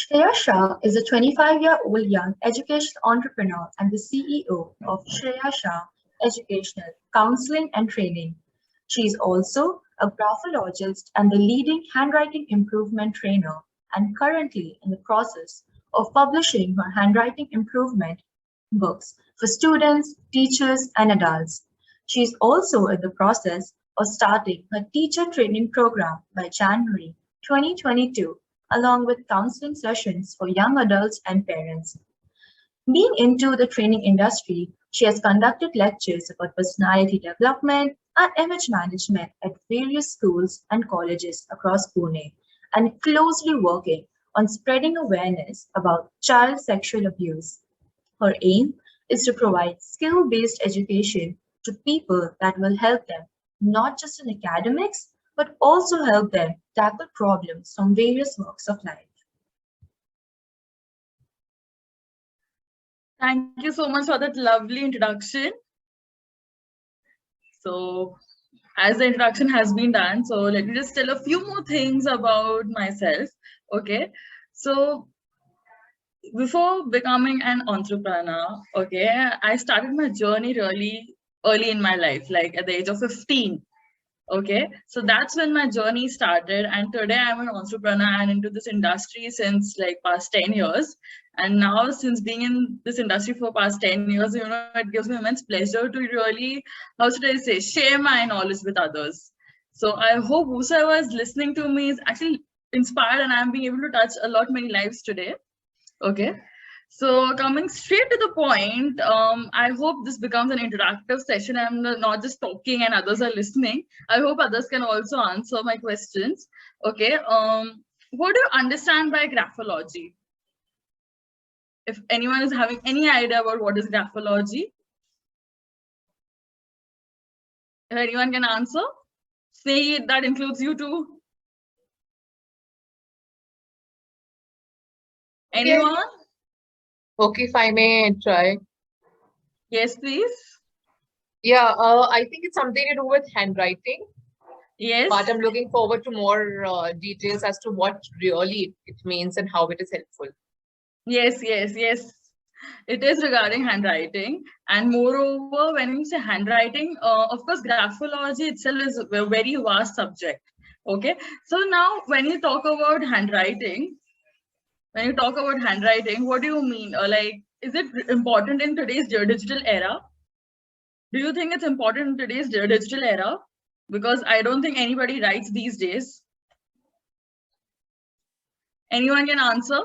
Shreya Shah is a 25-year-old young educational entrepreneur and the CEO of Shreya Shah Educational Counseling and Training. She is also a graphologist and the leading handwriting improvement trainer and currently in the process of publishing her handwriting improvement books for students, teachers, and adults. She is also in the process of starting her teacher training program by January 2022, along with counseling sessions for young adults and parents. Being into the training industry, she has conducted lectures about personality development and image management at various schools and colleges across Pune and closely working on spreading awareness about child sexual abuse. Her aim is to provide skill based education to people that will help them not just in academics but also help them tackle problems from various walks of life. Thank you so much for that lovely introduction. So, as the introduction has been done, so let me just tell a few more things about myself. Okay, so before becoming an entrepreneur, okay, I started my journey really early in my life, like at the age of 15. Okay, so that's when my journey started, and today I'm an entrepreneur and into this industry since like past 10 years. And now, since being in this industry for past 10 years, it gives me immense pleasure to really, how should I say, share my knowledge with others. So I hope whosoever is listening to me is actually inspired, and I'm being able to touch a lot many lives today. Okay, so coming straight to the point, I hope this becomes an interactive session. I'm not just talking and others are listening. I hope others can also answer my questions. Okay, what do you understand by graphology? If anyone is having any idea about what is graphology, if anyone can answer, say that includes you too. Anyone? Okay, if I may try. Yes, please. Yeah, I think it's something to do with handwriting. Yes. But I'm looking forward to more details as to what really it means and how it is helpful. Yes. It is regarding handwriting, and moreover, when you say handwriting, of course, graphology itself is a very vast subject. Okay, so now when you talk about handwriting, what do you mean? Like, is it important in today's digital era? Do you think it's important in today's digital era? Because I don't think anybody writes these days. Anyone can answer?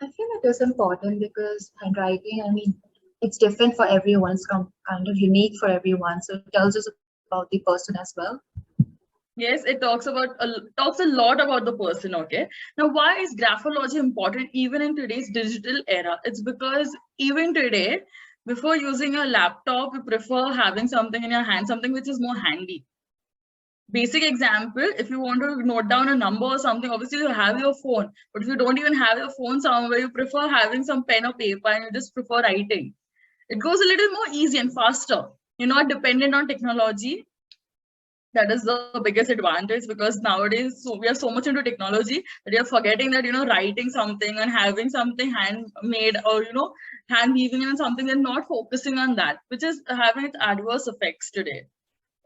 I feel it is important because handwriting, it's different for everyone, it's kind of unique for everyone. So it tells us about the person as well. Yes, it talks a lot about the person. Okay, now why is graphology important even in today's digital era? It's because even today, before using a laptop, you prefer having something in your hand, something which is more handy. Basic example, if you want to note down a number or something, obviously you have your phone, but if you don't even have your phone somewhere, you prefer having some pen or paper and you just prefer writing. It goes a little more easy and faster. You're not dependent on technology. That is the biggest advantage, because nowadays we are so much into technology that you're forgetting that writing something and having something handmade or hand weaving and something, and not focusing on that, which is having its adverse effects today.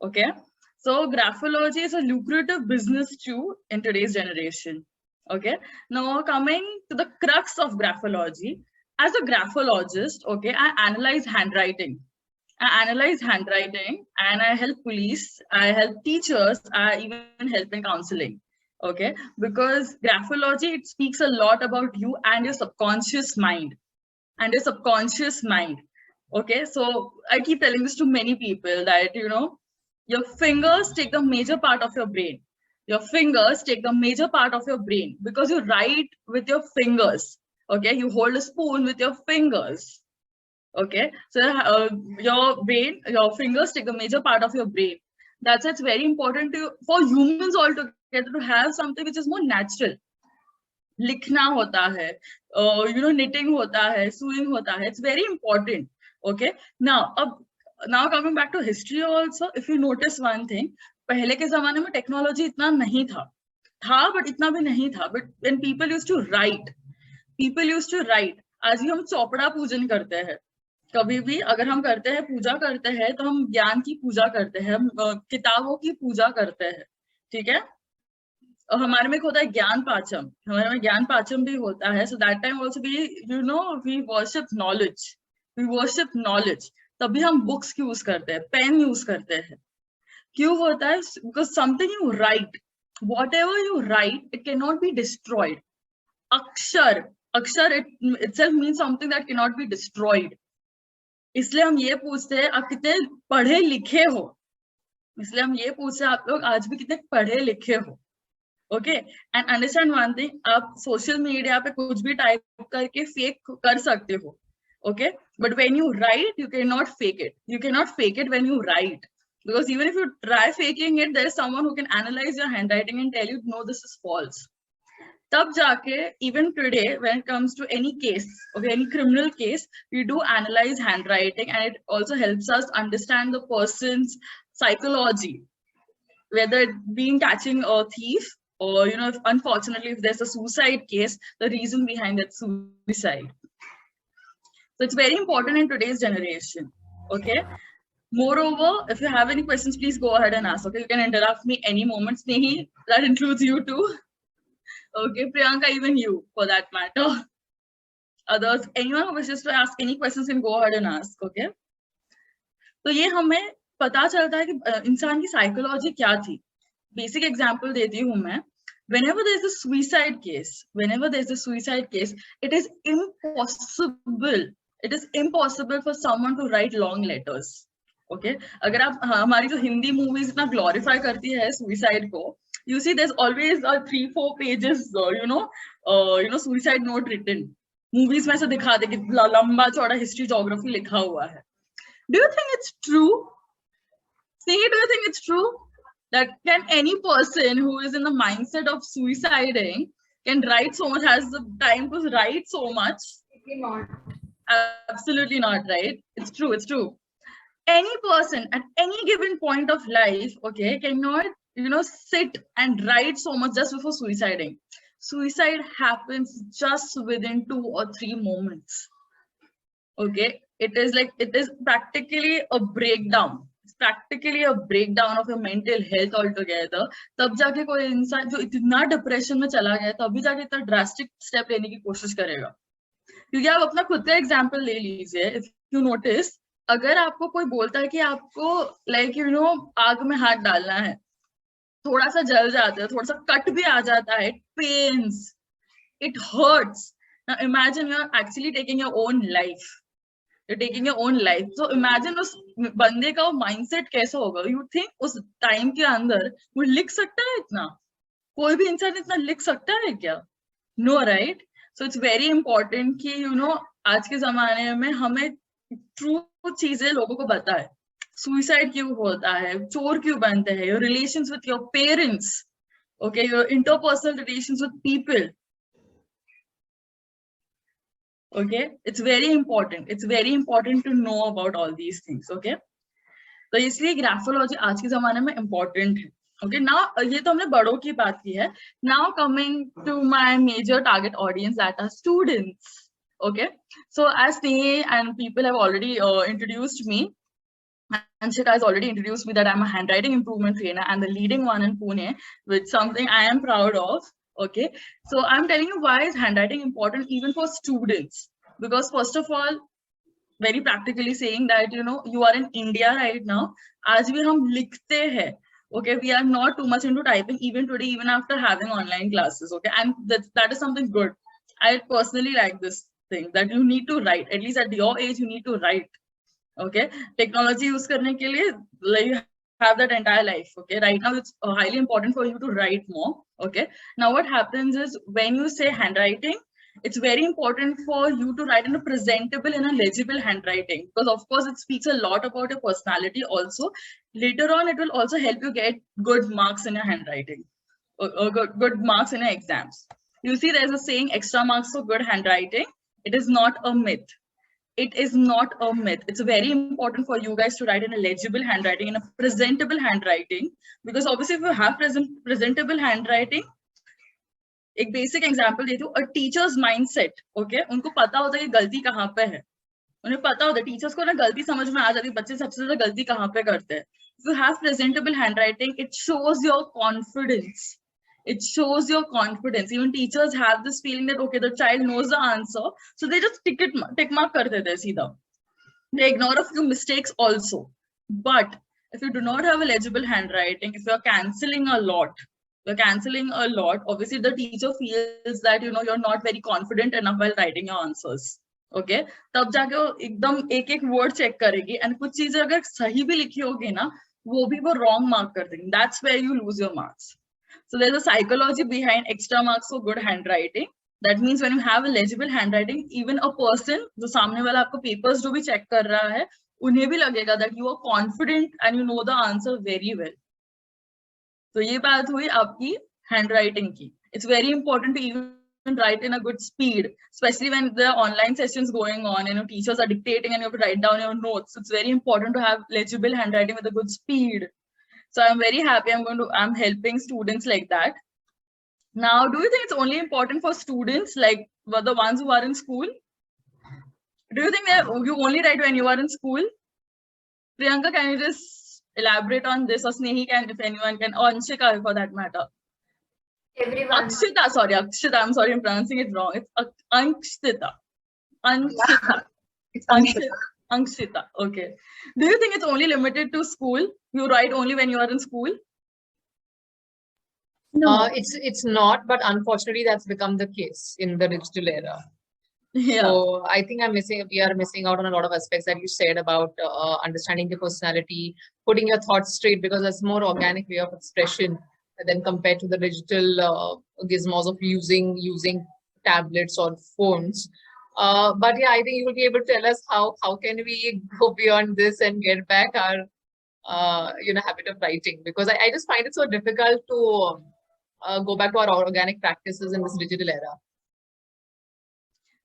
Okay, so graphology is a lucrative business too in today's generation. Okay, now coming to the crux of graphology. As a graphologist, okay, I analyze handwriting and I help police, I help teachers, I even help in counseling. Okay, because graphology, it speaks a lot about you and your subconscious mind. Okay, so I keep telling this to many people that your fingers take the major part of your brain. Because you write with your fingers. Okay, you hold a spoon with your fingers. Okay, so your fingers take a major part of your brain. That's it's very important for humans altogether to have something which is more natural. लिखना होता है, knitting होता है, sewing होता है. It's very important. Okay, now coming back to history also, if you notice one thing, पहले के जमाने में टेक्नोलॉजी इतना नहीं था था बट इतना भी नहीं था. But when people used to write, आज भी हम चौपड़ा पूजन करते हैं. कभी भी अगर हम करते हैं, पूजा करते हैं, तो हम ज्ञान की पूजा करते हैं, हम किताबों की पूजा करते हैं. ठीक है. और हमारे में एक होता है ज्ञान पाचम, हमारे में ज्ञान पाचम भी होता है. So that time also we we worship knowledge. तभी हम बुक्स यूज करते हैं, पेन यूज करते हैं. क्यों होता है? Because something you right, what ever you right, it can not be destroyed. अक्षर अक्षर itself means something that cannot be destroyed. इसलिए हम ये पूछते हैं आप कितने पढ़े लिखे हो. इसलिए हम ये पूछते हैं आप लोग आज भी कितने पढ़े लिखे हो. Okay. And understand one thing, आप सोशल मीडिया पे कुछ भी टाइप करके फेक कर सकते हो. Okay. But when you right you can not fake it. You can not fake it when you right. Because even if you try faking it, there is someone who can analyze your handwriting and tell you, no, this is false. तब जाके, even today, when it comes to any case, okay, any criminal case, we do analyze handwriting, and it also helps us understand the person's psychology, whether it being catching a thief or, you know, if, unfortunately, if there's a suicide case, the reason behind that suicide. So it's very important in today's generation. Okay. Moreover, if you have any questions, please go ahead and ask. Okay, you can interrupt me any moment. Snehi, that includes you too. Okay, Priyanka, even you, for that matter. Others, anyone who wishes to ask any questions can go ahead and ask. Okay. तो ये हमें पता चलता है कि इंसान की psychology क्या थी. बेसिक एग्जांपल देती हूँ मैं. Whenever there is a suicide case, it is impossible for someone to write long letters. Okay, अगर आप हमारी जो हिंदी मूवीज इतना ग्लोरीफाई करती है सुसाइड को, you see there's always 3-4 pages suicide note written. Movies में से दिखा दे कि लंबा चौड़ा हिस्ट्री ज्योग्राफी लिखा हुआ है. Do you think it's true? See, do you think it's true that can any person who is in the mindset of suiciding can write so much, has the time to write so much? Absolutely not, right? It's true. Any person at any given point of life, okay, cannot, sit and write so much just before suiciding. Suicide happens just within 2 or 3 moments. Okay, it is practically a breakdown. It's practically a breakdown of your mental health altogether. तब जाके कोई इंसान जो इतना depression में चला गया, तभी जाके इतना ड्रास्टिक स्टेप लेने की कोशिश करेगा. क्योंकि आप अपना खुद का एग्जाम्पल ले लीजिए. इफ यू नोटिस, अगर आपको कोई बोलता है कि आपको आग में हाथ डालना है, थोड़ा सा जल जाता है, थोड़ा सा कट भी आ जाता है, pens, it hurts. Now imagine you're actually taking your own life. So imagine उस बंदे का माइंडसेट कैसा होगा. You think उस टाइम के अंदर वो लिख सकता है इतना? कोई भी इंसान इतना लिख सकता है क्या? No, right? So it's very important कि आज के जमाने में हमें ट्रू चीजें लोगों को बताए. सुसाइड क्यों होता है, चोर क्यों बनते हैं, your relations with your parents, okay, your interpersonal relations with people. Okay, it's very important to know about all these things. Okay, तो इसलिए ग्राफोलॉजी आज के जमाने में इंपॉर्टेंट है. ओके, नाउ ये तो हमने बड़ों की बात की है. Now coming to my major target audience, that are students. Okay, so as they and people have already introduced me, and Shreya has already introduced me that I'm a handwriting improvement trainer and the leading one in Pune, which something I am proud of. Okay, so I'm telling you why is handwriting important even for students. Because first of all, very practically saying that you are in India right now, आज भी हम लिखते हैं. Okay, we are not too much into typing even today, even after having online classes. Okay, and that is something good. I personally like this thing that you need to write, at least at your age you need to write. Okay, technology use karne ke liye, like, you have that entire life. Okay, right now it's highly important for you to write more. Okay, now what happens is when you say handwriting, it's very important for you to write in a presentable and a legible handwriting, because of course it speaks a lot about your personality. Also later on it will also help you get good marks in your handwriting, or good marks in your exams. You see, there's a saying, extra marks for good handwriting. It is not a myth. It's very important for you guys to write in a legible handwriting, in a presentable handwriting, because obviously if you have presentable handwriting, एक basic example देती हूँ, अ teachers mindset, okay, उनको पता होता है कि गलती कहाँ पे है, उन्हें पता होता है, टीचर्स को ना गलती समझ में आ जाती है, बच्चे सबसे ज्यादा गलती कहाँ पे करते हैं. If you have presentable handwriting, it shows your confidence. It shows your confidence. Even teachers have this feeling that okay, the child knows the answer, so they just tick mark kar dete hain seedha. They ignore a few mistakes also. But if you do not have a legible handwriting, if you're cancelling a lot, obviously the teacher feels that you're not very confident enough while writing your answers. Okay, तब जाके वो एकदम एक एक word check करेगी, and कुछ चीजें अगर सही भी लिखी होगी ना, वो भी वो रॉन्ग मार्क कर देंगे. That's where you lose your marks. So there's a psychology behind extra marks for good handwriting. That means when you have a legible handwriting, even a person जो सामने वाला आपको papers जो भी check कर रहा है, उन्हें भी लगेगा that you are confident and you know the answer very well. तो ये बात हुई आपकी handwriting की. It's very important to even write in a good speed, especially when there are online sessions going on, teachers are dictating and you have to write down your notes. It's very important to have legible handwriting with a good speed. So I'm very happy I'm helping students like that. Now, do you think it's only important for students like the ones who are in school? Do you think that you only write when you are in school? Priyanka, can you just elaborate on this, or Snehi can, if anyone can, or Anshika for that matter? Everyone. Akshita, I'm sorry, I'm pronouncing it wrong. It's Anshita. It's Anshita. Anshita, okay. Do you think it's only limited to school? You write only when you are in school? No. It's not, but unfortunately that's become the case in the digital era. Yeah. So I think we are missing out on a lot of aspects that you said about understanding the personality, putting your thoughts straight, because that's more organic way of expression than compared to the digital gizmos of using tablets or phones. But yeah, I think you will be able to tell us how can we go beyond this and get back our habit of writing, because I just find it so difficult to go back to our organic practices in this digital era.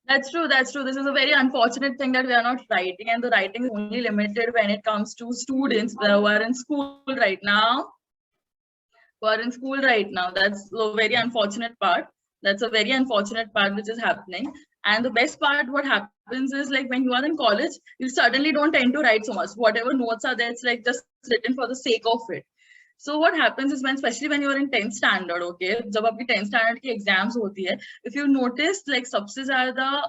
That's true. This is a very unfortunate thing that we are not writing, and the writing is only limited when it comes to students who are in school right now. That's a very unfortunate part. That's a very unfortunate part which is happening. And the best part, what happens is, like, when you are in college, you certainly don't tend to write so much. Whatever notes are there, it's like just written for the sake of it. So what happens is, especially when you're in 10th standard, okay, जब आपकी 10th standard की exams होती है, if you notice, like, सबसे ज़्यादा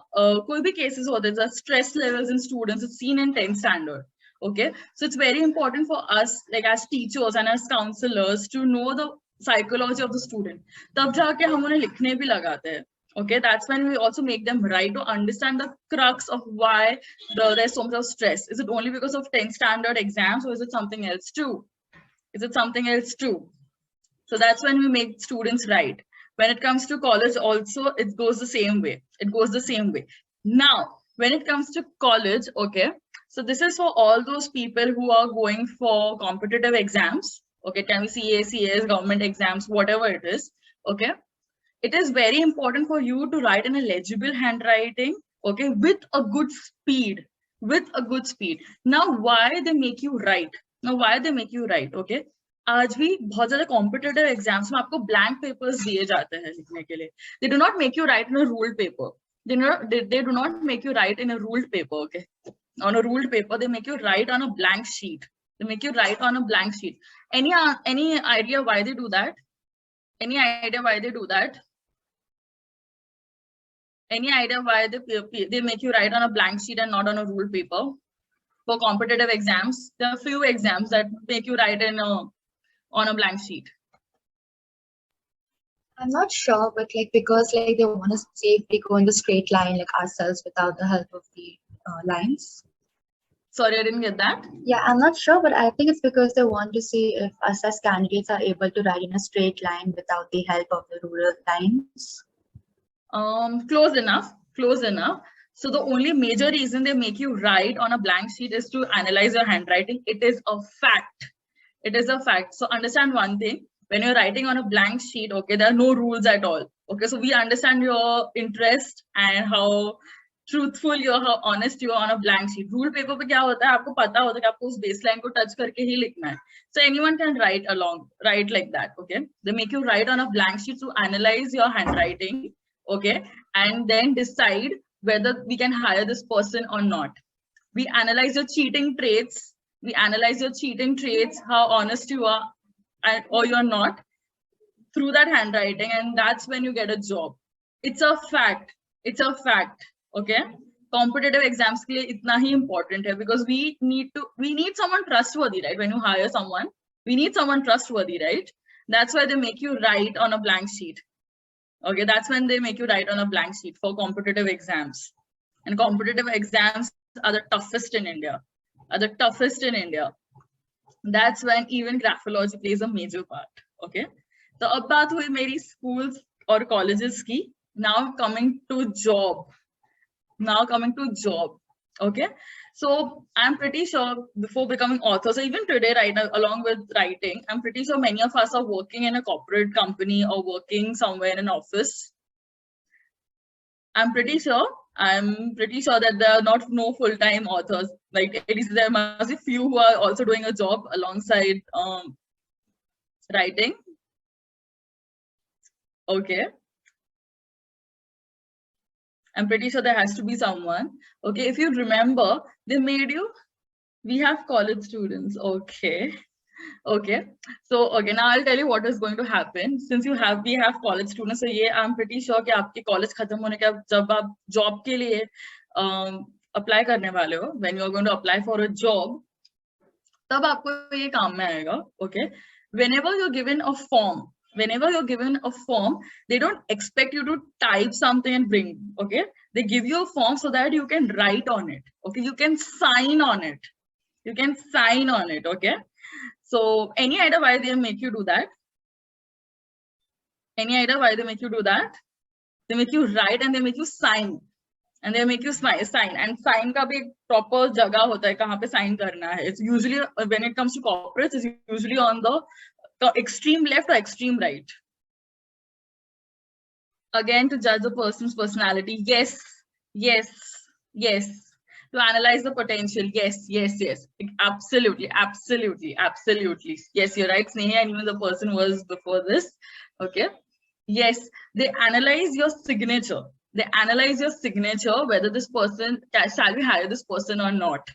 कोई भी cases होते हैं, the stress levels in students is seen in 10th standard. Okay, so it's very important for us, like as teachers and as counselors, to know the psychology of the student. तब जाके हम उन्हें लिखने भी लगाते हैं. Okay, that's when we also make them write to understand the crux of why there's so much of stress. Is it only because of 10th standard exams, or is it something else too? So that's when we make students write. When it comes to college also, it goes the same way. Now, when it comes to college, okay, so this is for all those people who are going for competitive exams. Okay, can we CA, CAS, government exams, whatever it is. Okay, it is very important for you to write in a legible handwriting, okay, with a good speed. Now, why they make you write? Okay, आज भी बहुत ज़्यादा competitive exams में आपको blank papers दिए जाते हैं लिखने के लिए. They do not make you write in a ruled paper. They do not make you write in a ruled paper. Okay, on a ruled paper, they make you write on a blank sheet. Any idea why they do that? Any idea why they make you write on a blank sheet and not on a ruled paper? For competitive exams, there are few exams that make you write on a blank sheet. I'm not sure, but because they want to see if we go in the straight line ourselves without the help of the lines. Sorry, I didn't get that. Yeah, I'm not sure, but I think it's because they want to see if us as candidates are able to write in a straight line without the help of the ruler lines. Close enough. So the only major reason they make you write on a blank sheet is to analyze your handwriting. It is a fact. So understand one thing. When you're writing on a blank sheet, okay, there are no rules at all. Okay, so we understand your interest and how truthful you are, how honest you are on a blank sheet. Rule paper पे क्या होता है, आपको पता होता है कि आपको उस baseline को touch करके ही लिखना है. So anyone can write like that, okay? They make you write on a blank sheet to analyze your handwriting, okay? And then decide whether we can hire this person or not. We analyze your cheating traits. How honest you are, or you're not, through that handwriting, and that's when you get a job. It's a fact. Okay, competitive exams के लिए इतना ही important है, because we need someone trustworthy, right? When you hire someone, we need someone trustworthy, right? That's why they make you write on a blank sheet. Okay, that's when they make you write on a blank sheet for competitive exams. And competitive exams are the toughest in India. That's when even graphology plays a major part. Okay, so अब बात हुई मेरी schools और colleges की. Now coming to job. Okay, so I'm pretty sure before becoming author, so even today, right now, along with writing, I'm pretty sure many of us are working in a corporate company or working somewhere in an office. I'm pretty sure that there are no full-time authors. Like, at least there must be few who are also doing a job alongside writing. Okay, I'm pretty sure there has to be someone. Okay, if you remember, we have college students. Okay. So okay, now I'll tell you what is going to happen. Since we have college students, so yeah, I'm pretty sure कि आपके college खत्म होने के बाद जब आप job के लिए apply करने वाले हो, when you are going to apply for a job, तब आपको ये काम में आएगा. Okay, whenever you're given a form, they don't expect you to type something and bring. Okay, they give you a form so that you can write on it. Okay, you can sign on it. Okay, so any idea why they make you do that? They make you write and they make you sign. And they make you sign. And sign का भी एक proper जगह होता है कहाँ पे sign करना है. It's usually, when it comes to corporates, it's usually on the extreme left or extreme right. Again, to judge a person's personality. Yes. To analyze the potential. Yes. Absolutely. Yes, you're right, Sneha, and even the person who was before this. Okay. Yes, they analyze your signature. Whether this person, shall we hire this person or not.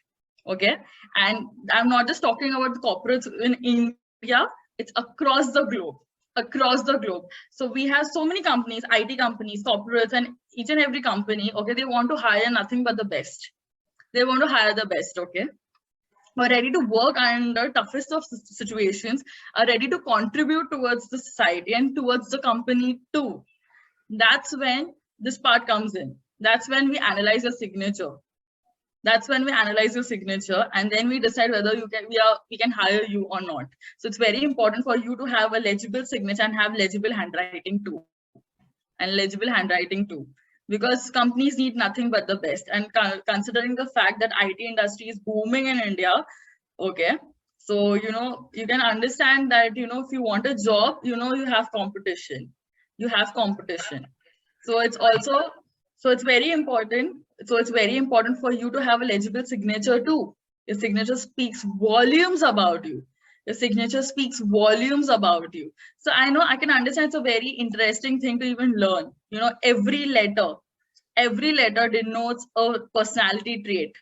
Okay. And I'm not just talking about the corporates in India, it's across the globe. So we have so many companies, IT companies, corporates, and each and every company, okay, they want to hire nothing but the best. They want to hire the best, okay? Are ready to work under toughest of situations, are ready to contribute towards the society and towards the company too. That's when this part comes in. That's when we analyze your signature. And then we decide whether we can hire you or not. So it's very important for you to have a legible signature and have legible handwriting too. Because companies need nothing but the best. And considering the fact that IT industry is booming in India, okay, so you can understand that if you want a job, you have competition. So it's very important. So it's very important for you to have a legible signature too. Your signature speaks volumes about you. So I can understand it's a very interesting thing to even learn. Every letter denotes a personality trait.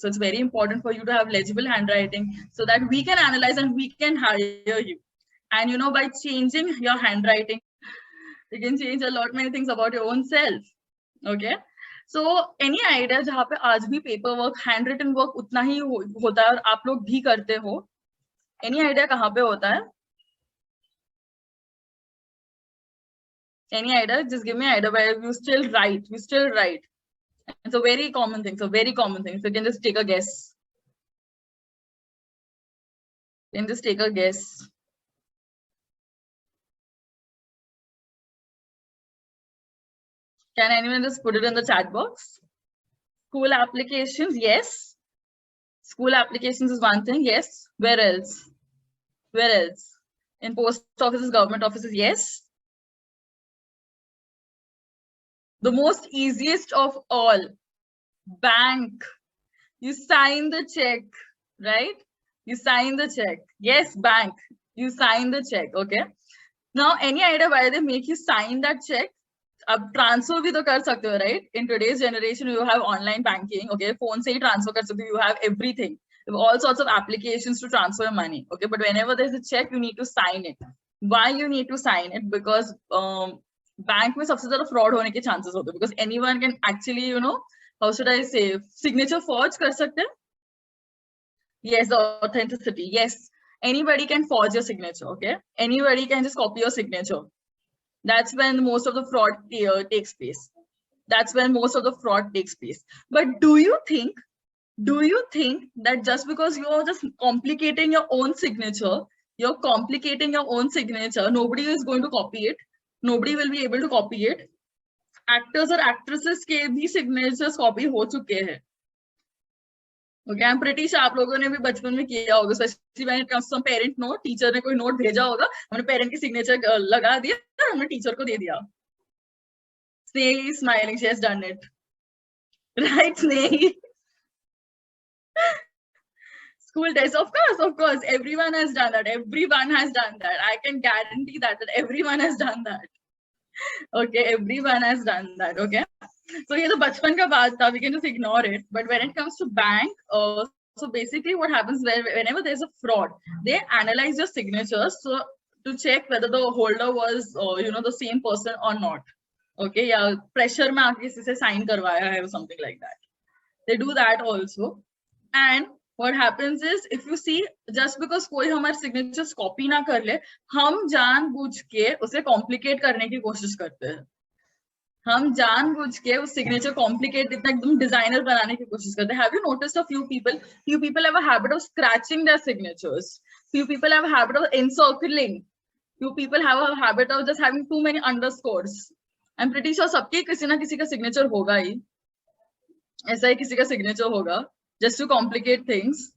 So it's very important for you to have legible handwriting so that we can analyze and we can hire you. And by changing your handwriting, you can change many things about your own self. Okay, so any idea जहाँ पे आज भी paper work, handwritten work उतना ही होता है और आप लोग भी करते हो? Any idea कहाँ पे होता है? Any idea? Just give me an idea where you still write. It's a very common thing. So you can just take a guess. Can anyone just put it in the chat box? School applications, yes. School applications is one thing, yes. Where else? In post offices, government offices, yes. The most easiest of all, bank. You sign the check, right? You sign the check. Yes, bank. You sign the check, okay? Now, any idea why they make you sign that check? अब transfer भी तो कर सकते हो, right? In today's generation, you have online banking, okay? Phone से ही transfer कर सकते हो. You have everything. You have all sorts of applications to transfer your money, okay? But whenever there's a check, you need to sign it. Why you need to sign it? Because bank में सबसे ज़्यादा fraud होने के chances होते हैं. Because anyone can actually, you know, how should I say, signature forge कर सकते हैं? Yes, the authenticity. Yes, anybody can forge your signature, okay? Anybody can just copy your signature. That's when most of the fraud takes place. That's when most of the fraud takes place. But do you think that just because you're just complicating your own signature, nobody is going to copy it? Nobody will be able to copy it. Actors or actresses के भी signatures copy हो चुके हैं. Okay, I'm pretty sure आप लोगों ने भी बचपन में किया होगा, especially when it comes to some parent note. Teacher ने कोई नोट भेजा होगा, हमने पेरेंट की सिग्नेचर लगा दिया, हमने टीचर को दे दिया. Snehi is smiling, she has done it. Right, Snehi? School days, of course, everyone has done that. Everyone has done that. I can guarantee that everyone has done that. Okay, everyone has done that. Okay. So ये तो बचपन का बात था, we can just ignore it. But when it comes to bank, so basically what happens whenever there's a fraud, they analyze your signatures so to check whether the holder was you know, the same person or not. Okay, yeah, pressure में आके किसी से sign करवाया है or something like that. They do that also. And what happens is, if you see, just because कोई हमारे signatures copy ना कर ले, हम जानबूझ के उसे complicate करने की कोशिश करते हैं. हम जानबूझ के उस signature complicate इतना एकदम designer बनाने की कोशिश करते हैं. Have you noticed a few people have a habit of scratching their signatures. Few people have a habit of encircling. Few people have a habit of just having too many underscores. I'm pretty sure सबके किसी ना किसी का signature होगा ही. ऐसा ही किसी का signature होगा. Just to complicate things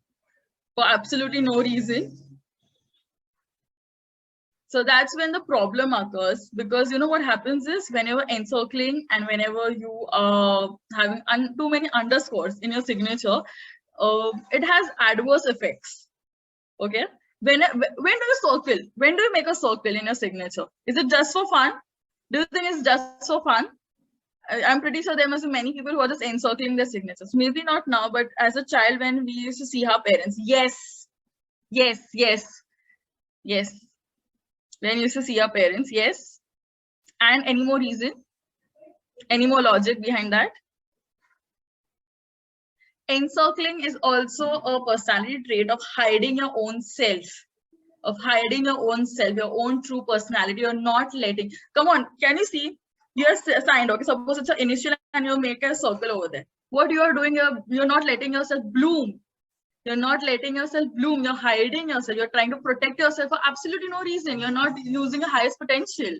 for absolutely no reason. So that's when the problem occurs, because you know what happens is, whenever encircling and whenever you are having too many underscores in your signature, it has adverse effects. Okay, when do you circle? When do you make a circle in your signature? Is it just for fun? Do you think it's just for fun? I'm pretty sure there must be many people who are just encircling their signatures. Maybe not now, but as a child, when we used to see our parents, yes. When you used to see our parents, yes. And any more reason? Any more logic behind that? Encircling is also a personality trait of hiding your own self. Your own true personality. You're not letting. Come on, can you see? You're signed, okay? Suppose it's an initial and you make a circle over there. What you are doing, you're not letting yourself bloom. You're not letting yourself bloom. You're hiding yourself. You're trying to protect yourself for absolutely no reason. You're not using your highest potential.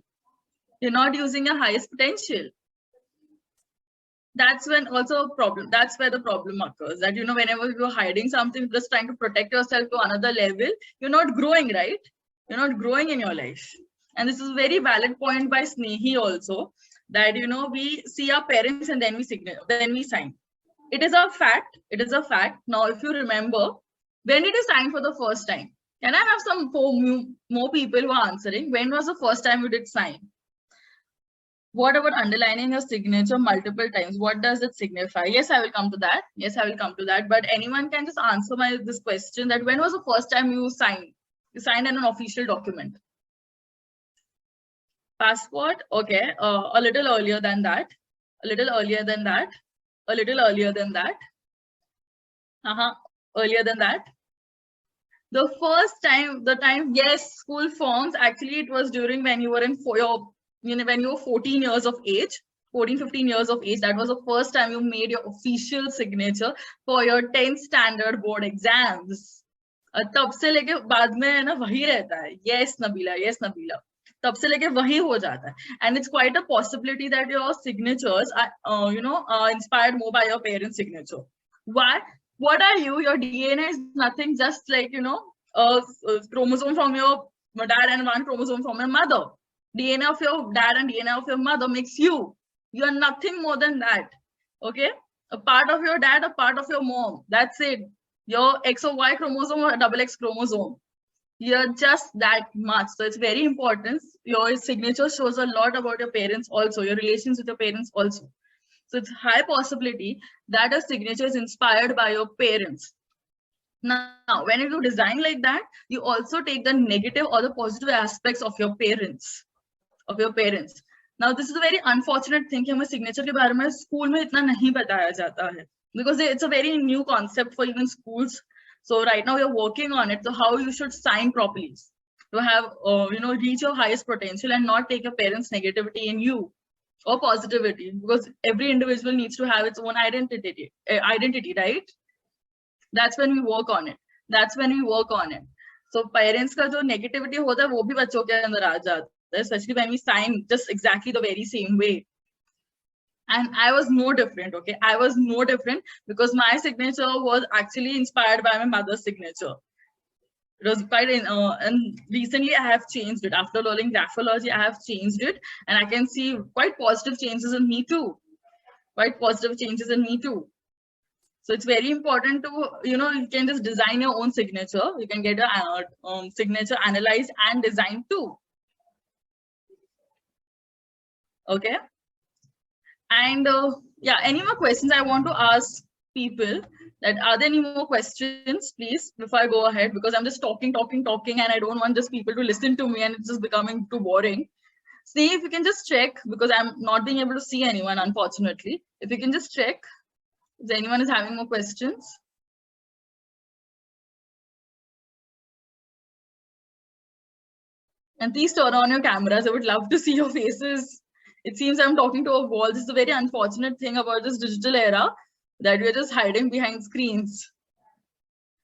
That's when also a problem. That's where the problem occurs. That, you know, whenever you're hiding something, just trying to protect yourself to another level, you're not growing, right? You're not growing in your life. And this is a very valid point by Snehi also, that, you know, we see our parents and then we sign. It is a fact. Now, if you remember, when did you sign for the first time? Can I have some more people who are answering? When was the first time you did sign? What about underlining your signature multiple times? What does it signify? Yes, I will come to that. But anyone can just answer this question, that when was the first time you signed? You signed an official document. Passport, okay, a little earlier than that. Earlier than that. The first time, yes, school forms. Actually, it was during when you were when you were 14 years of age, 15 years of age. That was the first time you made your official signature for your 10th standard board exams. तब से लेके बाद में है ना वही रहता है. Yes, Nabila. तब से लेके वही हो जाता है. And it's quite a possibility that your signatures are inspired more by your parents' signature. Why? What are you? Your DNA is nothing, just like, you know, a chromosome from your dad and one chromosome from your mother. DNA of your dad and DNA of your mother makes you. You are nothing more than that. Okay? A part of your dad, a part of your mom. That's it. Your X or Y chromosome or double X chromosome. You're just that much. So it's very important. Your signature shows a lot about your parents also, your relations with your parents also. So it's high possibility that a signature is inspired by your parents. Now, when you design like that, you also take the negative or the positive aspects of your parents. Now, this is a very unfortunate thing कि हमें signature के बारे में school में इतना नहीं बताया जाता है, because it's a very new concept for even schools. So right now we're working on it. So how you should sign properly to have reach your highest potential and not take your parents' negativity in you or positivity, because every individual needs to have its own identity, right? That's when we work on it. So parents का जो negativity होता है वो भी बच्चों के अंदर आ जाता है, especially when we sign just exactly the very same way. And I was no different, okay? I was no different because my signature was actually inspired by my mother's signature. It was quite and recently I have changed it. After learning graphology, I have changed it, and I can see quite positive changes in me too. So it's very important to, you can just design your own signature. You can get a signature analyzed and designed too. Okay. And yeah, any more questions I want to ask people? That are there any more questions, please, before I go ahead? Because I'm just talking, and I don't want just people to listen to me and it's just becoming too boring. See if you can just check, because I'm not being able to see anyone, unfortunately. If you can just check if anyone is having more questions. And please turn on your cameras. I would love to see your faces. It seems I'm talking to a wall. This is a very unfortunate thing about this digital era, that we're just hiding behind screens.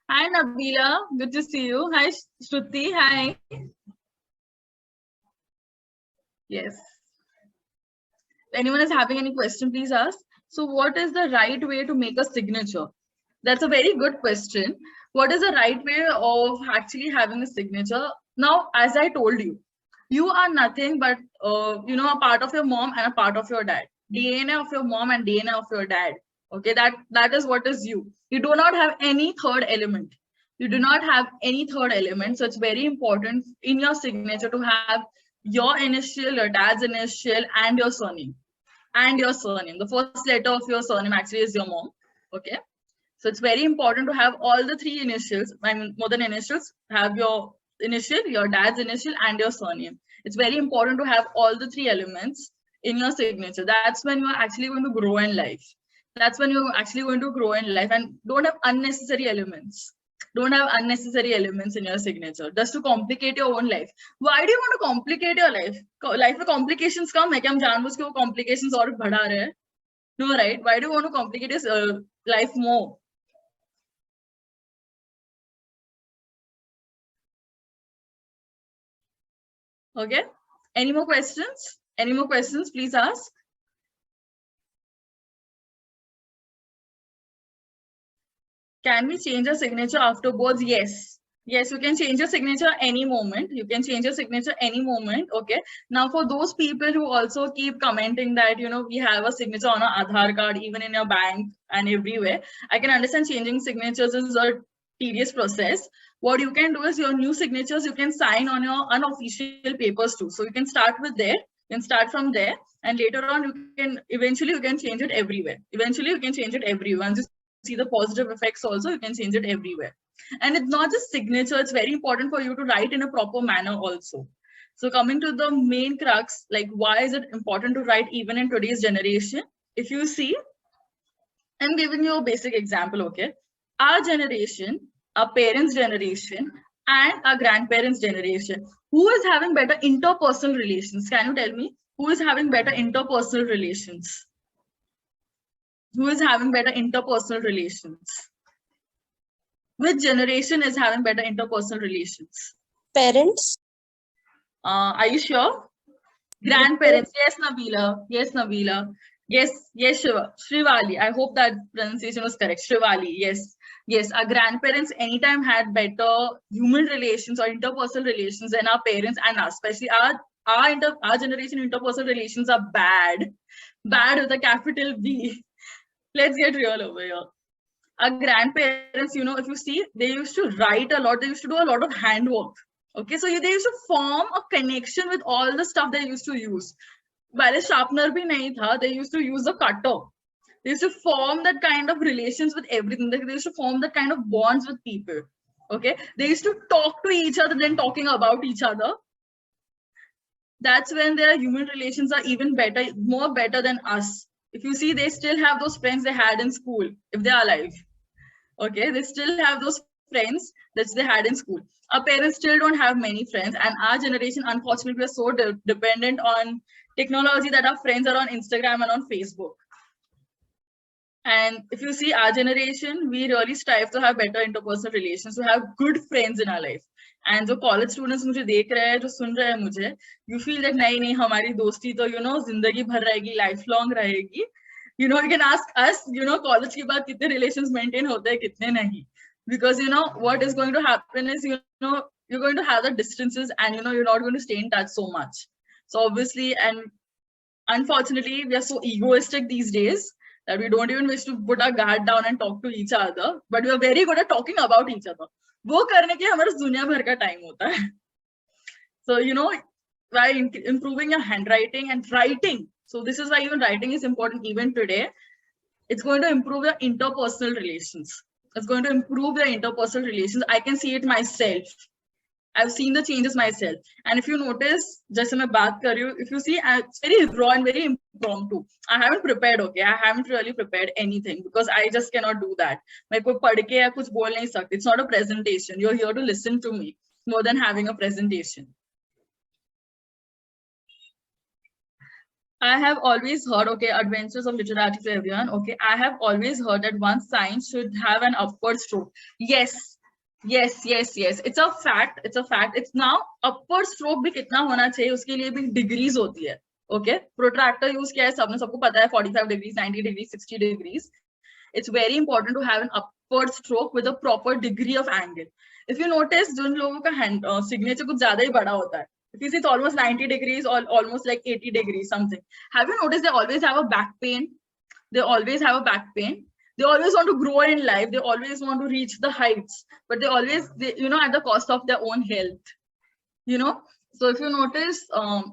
Hi, Nabila. Good to see you. Hi, Shruti. Hi. Yes. If anyone is having any question, please ask. So what is the right way to make a signature? That's a very good question. What is the right way of actually having a signature? Now, as I told you, you are nothing but, a part of your mom and a part of your dad. DNA of your mom and DNA of your dad. Okay, that is what is you. You do not have any third element. So it's very important in your signature to have your initial, your dad's initial, and your surname. The first letter of your surname actually is your mom. Okay. So it's very important to have all the three initials. I mean, more than initials, have your initial, your dad's initial, and your surname. It's very important to have all the three elements in your signature. That's when you're actually going to grow in life. And don't have unnecessary elements. Don't have unnecessary elements in your signature just to complicate your own life. Why do you want to complicate your life? Life में complications कम है क्या? हम जानबूझ के वो complications और बढ़ा रहे हैं? No, right? Why do you want to complicate your life more? Okay. Any more questions? Please ask. Can we change a signature after both? Yes, you can change your signature any moment. Okay. Now, for those people who also keep commenting that, we have a signature on our Aadhaar card, even in your bank and everywhere, I can understand changing signatures is a tedious process. What you can do is your new signatures, you can sign on your unofficial papers too. So you can start with there, from there, and later on, eventually you can change it everywhere. Once you see the positive effects also, you can change it everywhere. And it's not just signature, it's very important for you to write in a proper manner also. So coming to the main crux, like why is it important to write even in today's generation? If you see, I'm giving you a basic example, okay? Our generation, our parents' generation, and our grandparents' generation, who is having better interpersonal relations? Can you tell me? Who is having better interpersonal relations? Which generation is having better interpersonal relations? Parents. Are you sure? Grandparents. Yes, Nabila. Yes, Shiva. Shrivali. I hope that pronunciation was correct. Shrivali. Yes. Our grandparents anytime had better human relations or interpersonal relations than our parents and us, especially our our generation interpersonal relations are bad with a capital B. Let's get real over here. Our grandparents, you know, if you see, they used to write a lot, they used to do a lot of handwork. Okay, so they used to form a connection with all the stuff they used to use. While sharpener bhi nahi tha, they used to use a cutter. They used to form that kind of relations with everything. They used to form that kind of bonds with people. Okay, they used to talk to each other than talking about each other. That's when their human relations are even better, more better than us. If you see, they still have those friends they had in school, if they are alive. Okay, they still have those friends that they had in school. Our parents still don't have many friends, and our generation, unfortunately, we're so dependent on technology that our friends are on Instagram and on Facebook. And if you see our generation, we really strive to have better interpersonal relations, to have good friends in our life. And जो college students मुझे देख रहे हैं, जो सुन रहे हैं मुझे, you feel that नहीं हमारी दोस्ती तो you know जिंदगी भर रहेगी, lifelong रहेगी. You know, you can ask us, you know, college के बाद कितने relations maintain होते हैं, कितने नहीं. Because you know what is going to happen is, you know, you're going to have the distances, and you know you're not going to stay in touch so much. So obviously, and unfortunately, we are so egoistic these days that we don't even wish to put our guard down and talk to each other, but we are very good at talking about each other. वो करने के लिए हमारे दुनिया भर का time होता है. So you know, by improving your handwriting and writing, so this is why even writing is important even today. It's going to improve your interpersonal relations. It's going to improve your interpersonal relations. I can see it myself. I've seen the changes myself. And if you notice, just in my baat kar rahi hu, if you see, it's very raw and very impromptu. I haven't prepared, okay? I haven't really prepared anything because I just cannot do that. मैं कोई पढ़ के या कुछ बोल नहीं सकती. It's not a presentation. You're here to listen to me more than having a presentation. I have always heard, okay, adventures of literati to everyone. Okay, I have always heard that one sign should have an upward stroke. Yes. It's a fact. It's now upward stroke भी कितना होना चाहिए उसके लिए भी degrees होती है. Okay, protractor use क्या है सबको पता है 45 degrees, 90 degrees, 60 degrees. It's very important to have an upward stroke with a proper degree of angle. If you notice, जिन लोगों का hand signature कुछ ज़्यादा ही बड़ा होता है. If you see, it's almost 90 degrees or almost like 80 degrees something. Have you noticed they always have a back pain? They always have a back pain. They always want to grow in life. They always want to reach the heights, but they always, you know, at the cost of their own health. You know, so if you notice,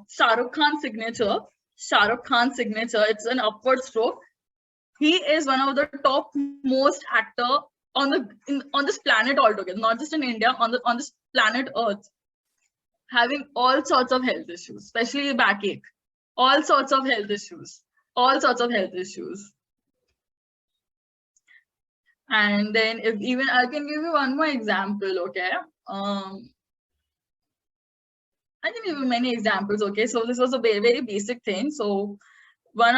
Shah Rukh Khan's signature, it's an upward stroke. He is one of the top most actor on this planet altogether, not just in India, on this planet Earth, having all sorts of health issues, especially backache, all sorts of health issues. And then if even I can give you one more example, okay? I can give you many examples, okay? So this was a very, very basic thing. So let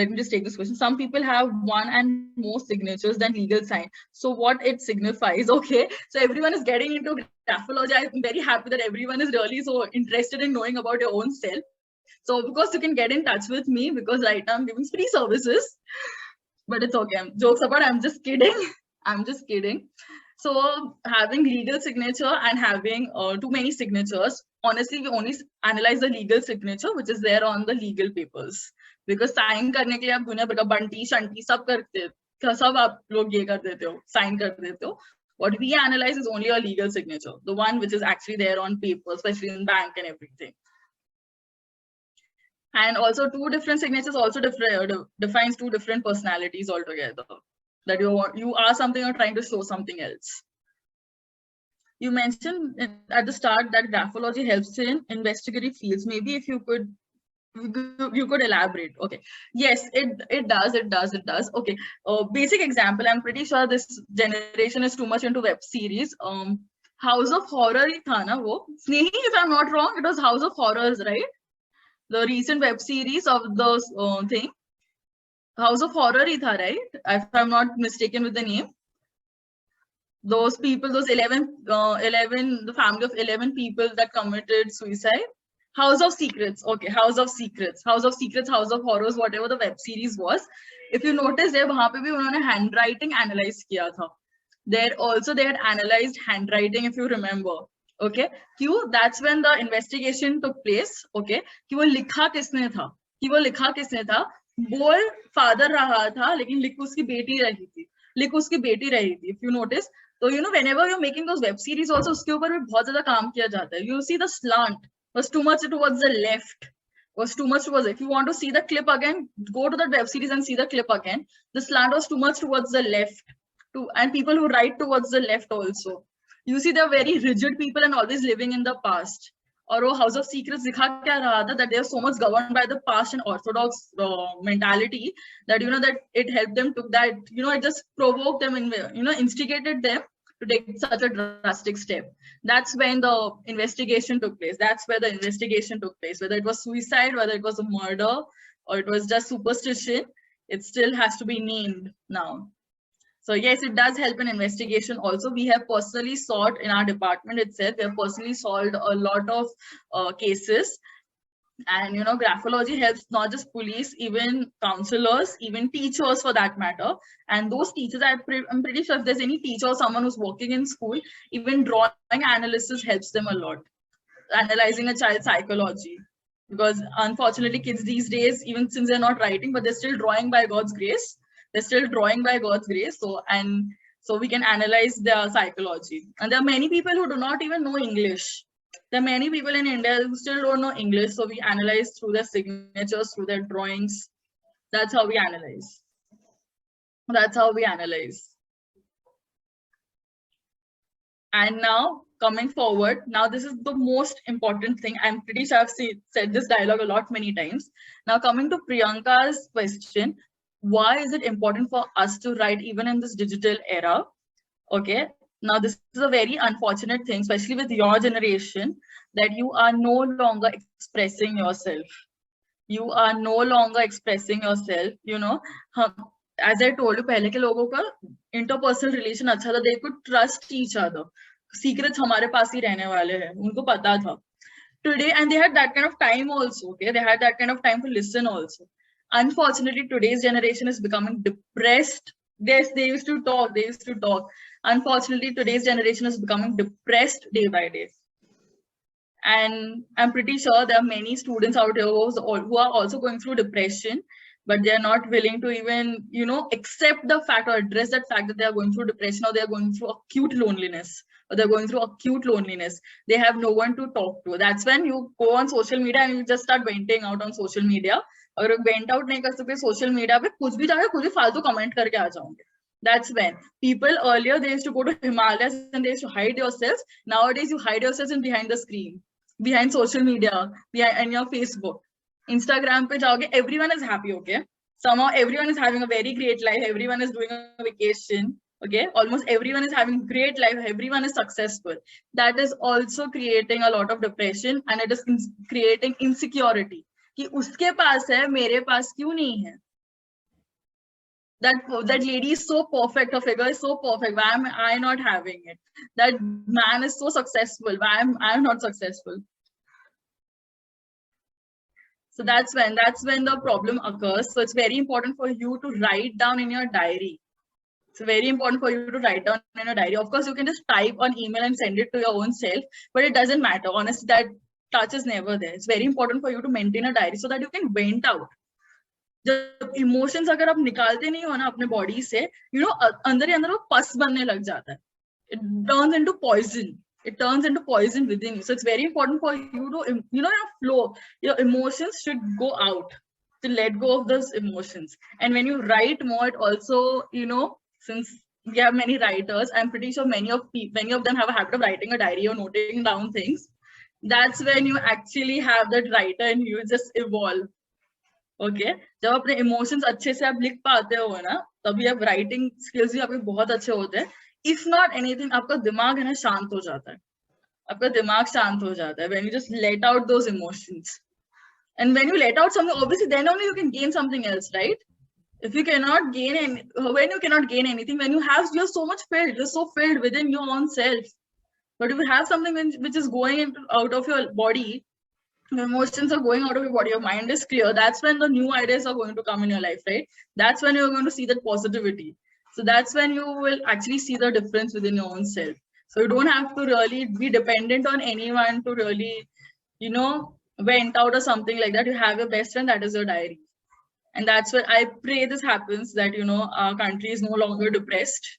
me just take this question. Some people have one and more signatures than legal sign. So what it signifies, okay? So everyone is getting into graphology. I'm very happy that everyone is really so interested in knowing about your own self. So because you can get in touch with me, because right now I'm giving free services. But it's okay. Jokes apart, I'm just kidding. So having legal signature and having too many signatures, honestly, we only analyze the legal signature, which is there on the legal papers. Because sign करने के लिए आप दुनिया भर का बंटी शंटी सब करते सब आप लोग ये कर देते हो, sign कर देते हो. What we analyze is only a legal signature, the one which is actually there on paper, especially in bank and everything. And also two different signatures also defines two different personalities altogether. That you are something or trying to show something else. You mentioned at the start that graphology helps in investigative fields. Maybe if you could elaborate. Okay. Yes, it does. Okay. Basic example. I'm pretty sure this generation is too much into web series. House of Horror hi tha na wo. Snehi, if I'm not wrong, it was House of Horrors, right? The recent web series of those thing. House of Horror hi tha, right? If I'm not mistaken with the name. Those people, those 11, the family of 11 people that committed suicide. House of Secrets. Okay, House of Secrets, House of Horrors, whatever the web series was. If you notice there, वहाँ पे भी उन्होंने handwriting analyze किया था. There also they had analyzed handwriting, if you remember. Okay, क्यों? That's when the investigation took place. Okay, कि वो लिखा किसने था, कि वो लिखा किसने था. बोल फादर रहा था, लेकिन लिख उसकी बेटी रही थी, लिख उसकी बेटी रही थी. If you notice, so you know whenever you're making those web series also उसके ऊपर भी बहुत ज्यादा काम किया जाता है. You see the slant was too much towards the left, was too much towards. If you want to see the clip again, go to the web series and see the clip again. The slant was too much towards the left, and people who write towards the left also. You see, they're very rigid people and always living in the past. और वो house of secrets दिखा क्या रहा था, that they are so much governed by the past and orthodox mentality, that you know that it helped them to that, you know, it just provoked them and, you know, instigated them to take such a drastic step. That's when the investigation took place. That's where the investigation took place. Whether it was suicide, whether it was a murder, or it was just superstition, it still has to be named now. So yes, it does help in investigation. Also, we have personally solved in our department itself. We have personally solved a lot of cases, and you know, graphology helps not just police, even counselors, even teachers for that matter. And those teachers, I'm pretty sure if there's any teacher or someone who's working in school, even drawing analysis helps them a lot. Analyzing a child's psychology, because unfortunately, kids these days, even since they're not writing, but they're still drawing by God's grace. They're still drawing by God's grace. So we can analyze their psychology. And there are many people who do not even know English. There are many people in India who still don't know English. So we analyze through their signatures, through their drawings. That's how we analyze. That's how we analyze. And now coming forward, now this is the most important thing. I'm pretty sure I've said this dialogue a lot many times. Now coming to Priyanka's question, why is it important for us to write even in this digital era? Okay, now this is a very unfortunate thing, especially with your generation, that you are no longer expressing yourself. You are no longer expressing yourself, you know. As I told you, पहले के लोगों का interpersonal relation अच्छा था, they could trust each other. Secrets हमारे पास ही रहने वाले हैं, उनको पता था. Today, and they had that kind of time also, okay? They had that kind of time to listen also. Unfortunately, today's generation is becoming depressed. Yes, they used to talk. Unfortunately, today's generation is becoming depressed day by day. And I'm pretty sure there are many students out here who are also going through depression, but they're not willing to even, you know, accept the fact or address that fact that they are going through depression, or they're going through acute loneliness, They have no one to talk to. That's when you go on social media and you just start venting out on social media. अगर went out नहीं कर सकते social media पे, कुछ भी जाके कुछ भी फालतू कमेंट करके आ जाओगे. That's when people earlier, they used to go to Himalayas and they used to hide yourselves. Nowadays you hide yourselves in behind the screen, behind social media, behind your Facebook, Instagram पे जाओगे, everyone is happy, okay? Somehow everyone is having a very great life, everyone is doing a vacation, okay? Almost everyone is having great life, everyone is successful. That is also creating a lot of depression, and it is creating insecurity. कि उसके पास है, मेरे पास क्यों नहीं है? That lady is so perfect, her figure is so perfect, why am I not having it? That man is so successful, why am I not successful? So that's when the problem occurs. So it's very important for you to write down in your diary. It's very important for you to write down in a diary. Of course, you can just type on email and send it to your own self, but it doesn't matter. Honestly, that touch is never there. It's very important for you to maintain a diary so that you can vent out. जब emotions अगर आप निकालते नहीं हो ना अपने body से, you know, अंदर ही अंदर वो पस बनने लग जाता है. It turns into poison. It turns into poison within you. So it's very important for you to, you know, your flow, your emotions should go out, to let go of those emotions. And when you write more, it also, you know, since we have many writers, I'm pretty sure many of them have a habit of writing a diary or noting down things. That's when you actually have that writer and you just evolve. Okay, जब अपने emotions अच्छे से आप लिख पाते हो ना, तभी आप राइटिंग स्किल्स भी आपके बहुत अच्छे होते हैं. इफ नॉट एनीथिंग, आपका दिमाग है ना शांत हो जाता है. आपका दिमाग शांत हो जाता है when you just let out those emotions. And when you let out something, obviously then only you can gain something else, right? If you cannot gain when you cannot gain anything, when you're so much filled, you're so filled within your own self. But if you have something which is going out of your body, the emotions are going out of your body, your mind is clear, that's when the new ideas are going to come in your life, right? That's when you're going to see that positivity. So that's when you will actually see the difference within your own self. So you don't have to really be dependent on anyone to really, vent out or something like that. You have your best friend, that is your diary. And that's what I pray this happens, that, our country is no longer depressed.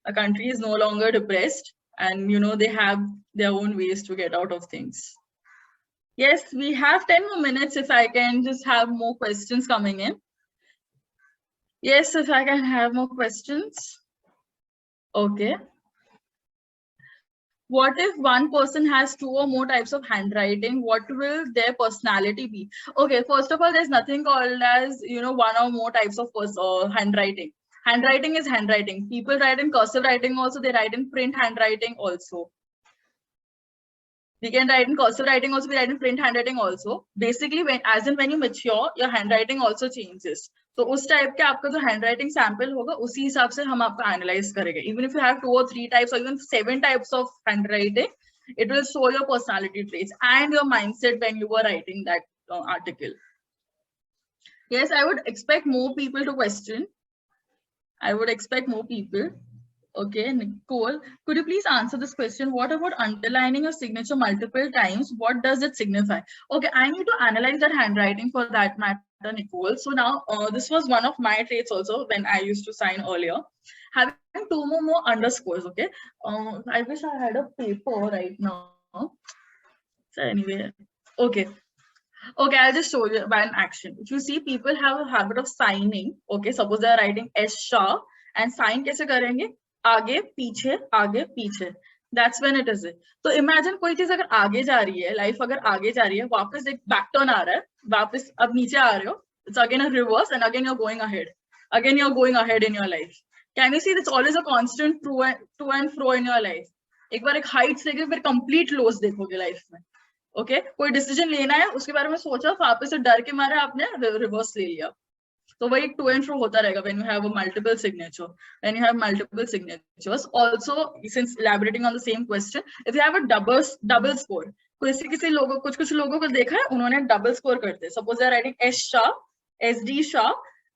A country is no longer depressed, and, they have their own ways to get out of things. Yes, we have 10 more minutes if I can just have more questions coming in. Yes, if I can have more questions. Okay. What if one person has 2 or more types of handwriting? What will their personality be? Okay, first of all, there's nothing called as, 1 or more types of handwriting. Handwriting is handwriting. People write in cursive writing also, they write in print handwriting also. We can write in cursive writing also, we write in print handwriting also. Basically, when you mature, your handwriting also changes. तो उस type के आपका जो handwriting sample होगा, उसी हिसाब से हम आपका analyze करेंगे. Even if you have 2 or 3 types or even 7 types of handwriting, it will show your personality traits and your mindset when you were writing that article. Yes, I would expect more people to question. I would expect more people. Okay, Nicole, could you please answer this question? What about underlining your signature multiple times? What does it signify? Okay, I need to analyze that handwriting for that matter, Nicole. So now, this was one of my traits also when I used to sign earlier. Having 2 more underscores, okay? I wish I had a paper right now. So anyway, okay. Okay, I'll just show you by an action. If you see, people have a habit of signing. Okay, suppose they are writing S Shah and sign कैसे करेंगे? आगे पीछे. That's when it is it. So imagine कोई चीज अगर आगे जा रही है, life अगर आगे जा रही है, वापस एक back turn आ रहा है, वापस अब नीचे आ रहे हो, it's again a reverse and again you're going ahead. Again you're going ahead in your life. Can you see it's always a constant to and fro in your life? एक बार एक heights देखोगे, फिर complete lows देखोगे life में. Okay कोई decision लेना है, उसके बारे में सोचा, वापस से डर के मारे आपने रिवर्स ले लिया. तो वही टू एंड फ्रो होता रहेगा when you have a multiple signature. When you have multiple signatures, also since elaborating on the same question, if you have a double score, किसी लोगों कुछ लोगों को देखा है, उन्होंने डबल स्कोर करते हैं. Suppose they are writing S Shah, SD Shah,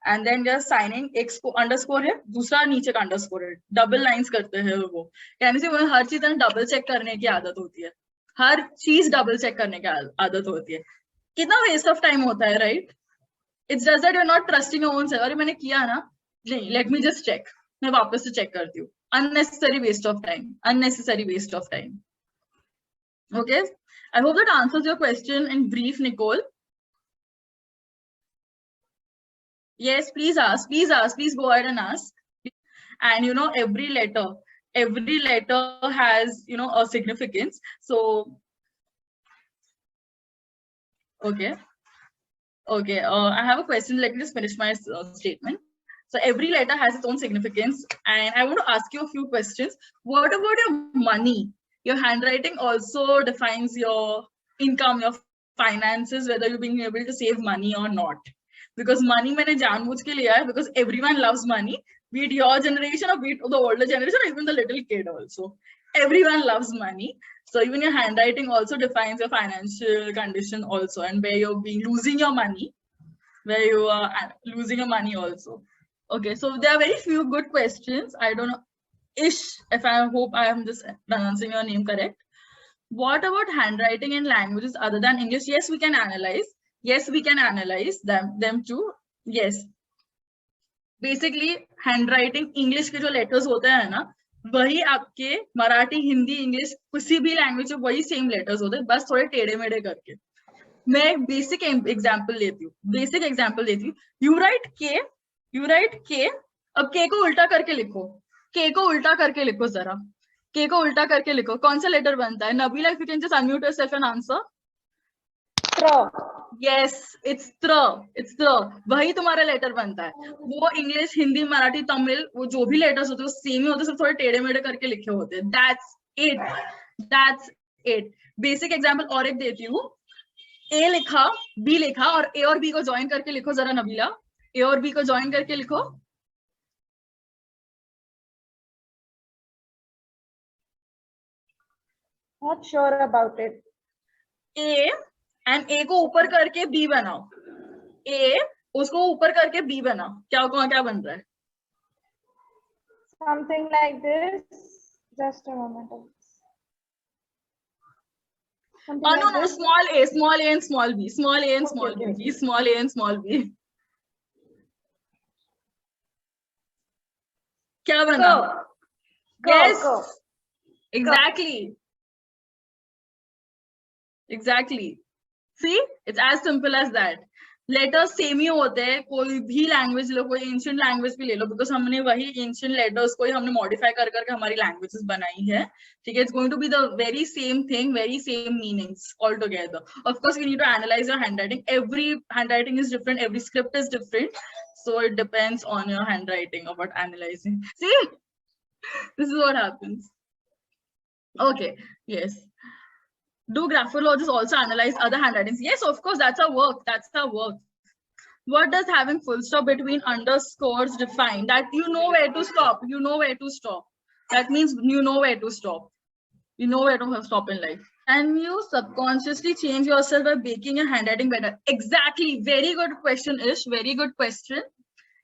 and then they are signing एक अंडरस्कोर है, दूसरा नीचे का अंडरस्कोर है, डबल लाइंस करते हैं वो. यानी से उन्हें हर चीज डबल चेक करने की आदत होती है, हर चीज डबल चेक करने की आदत होती है. कितना वेस्ट ऑफ टाइम होता है, right? It's just that you are not trusting your own self. अरे मैंने किया ना, नहीं, लेट मी जस्ट चेक, मैं वापस से चेक करती हूँ. unnecessary waste of time. Okay, I hope that answers your question in brief, Nicole. Yes, please go ahead and ask. And every letter has a significance. So okay, I have a question. Let me just finish my statement. So every letter has its own significance, and I want to ask you a few questions. What about your money? Your handwriting also defines your income, your finances, whether you're being able to save money or not. Because money मैंने जानबूझ के लिया है, because everyone loves money, be it your generation or be it the older generation or even the little kid also. Everyone loves money. So even your handwriting also defines your financial condition also, and where you're losing your money, where you are losing your money also. Okay, so there are very few good questions. I don't know, Ish, if I hope I am just pronouncing your name correct. What about handwriting in languages other than English? Yes, we can analyze. Yes, we can analyze them too. Yes. Basically, handwriting English के जो letters होते हैं ना, वही आपके Marathi, Hindi, English, किसी भी language में वही सेम लेटर्स होते हैं, बस थोड़े टेढ़े मेढ़े करके. मैं एक बेसिक एग्जांपल लेती हूँ. यू राइट के, अब के को उल्टा करके लिखो, जरा के को उल्टा करके लिखो, कौन सा लेटर बनता है? Nabila, if you can just unmute yourself and answer. Yes, it's त्र. वही तुम्हारा लेटर बनता है. वो इंग्लिश, हिंदी, मराठी, तमिल, वो जो भी लेटर्स होते हैं वो सेम ही होते हैं, सिर्फ थोड़े टेढ़े मेढ़े करके लिखे होते हैं. That's it. बेसिक एग्जांपल और एक देती हूँ. ए लिखा, बी लिखा, और ए और बी को ज्वाइन करके लिखो जरा नबीला. ए और बी को ज्वाइन करके लिखो. Not sure about it. A and a को ऊपर करके बी बनाओ. ए उसको ऊपर करके बी बनाओ. क्या बन रहा है? Something like this. Just a moment. Oh no, small a and small b, small a and small Okay. b, small a and small b. क्या बना? Yes, exactly. Exactly. See, it's as simple as that. Letters same ही होते हैं, कोई भी language लो, कोई ancient language भी ले लो, बिकॉज हमने वही एंशियंट लेटर्स को ही हमने मॉडिफाई कर करके हमारी लैंग्वेजेस बनाई है. ठीक है, it's going to be the very same thing, very same meanings all together. Of course you need to analyse your handwriting. Every handwriting is different, every script is different, so it depends on your handwriting about analyzing. See, this is what happens. Okay, yes. Do graphologists also analyze other handwritings? Yes, of course, that's our work. That's our work. What does having full stop between underscores define? That you know where to stop. You know where to stop. That means you know where to stop. You know where to stop in life. And you subconsciously change yourself by making your handwriting better. Exactly. Very good question, Ish. Very good question.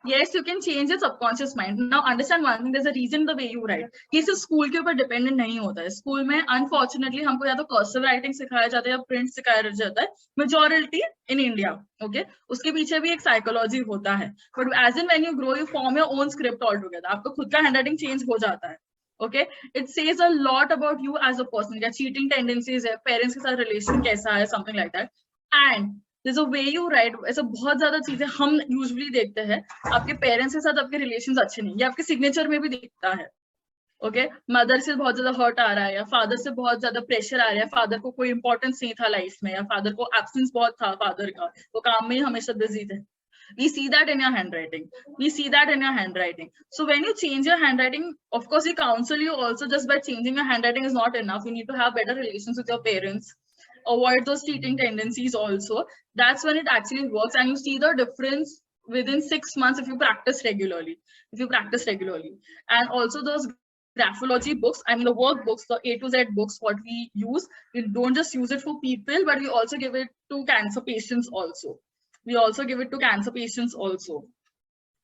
Yes, you can change your subconscious mind. Now understand one thing, there's a reason the way you write. ये सिर्फ school के ऊपर dependent नहीं होता है. School में unfortunately हमको या तो कर्सिव राइटिंग सिखाया जाता है या प्रिंट सिखाया जाता है, मेजॉरिटी इन इंडिया. ओके, उसके पीछे भी एक साइकोलॉजी होता है. But as in when you grow you form your own script all together. आपका खुद का हैंडराइटिंग चेंज हो जाता है. Okay, it says a lot about you as a person. या चीटिंग टेंडेंसीज है, पेरेंट्स के साथ रिलेशन कैसा है, something like that. And there's a way you write. ऐसा बहुत ज्यादा चीजें हम यूजुअली देखते हैं. आपके पेरेंट्स के साथ आपके रिलेशंस अच्छे नहीं, ये आपके सिग्नेचर में भी दिखता है. ओके, मदर से बहुत ज्यादा हर्ट आ रहा है, या फादर से बहुत ज्यादा प्रेशर आ रहा है, फादर को कोई इंपॉर्टेंस नहीं था लाइफ में, या फादर को एब्सेंस बहुत था फादर का, वो काम में ही हमेशा बिजी थे. We see that in your handwriting. We see that in your handwriting. So when you change your handwriting, of course, we counsel you also. Just by changing your handwriting is not enough. You need to have better relations with your parents. Avoid those cheating tendencies also. That's when it actually works, and you see the difference within 6 months if you practice regularly. And also those graphology books, I mean the workbooks, the A to Z books, what we use, we don't just use it for people, but we also give it to cancer patients also.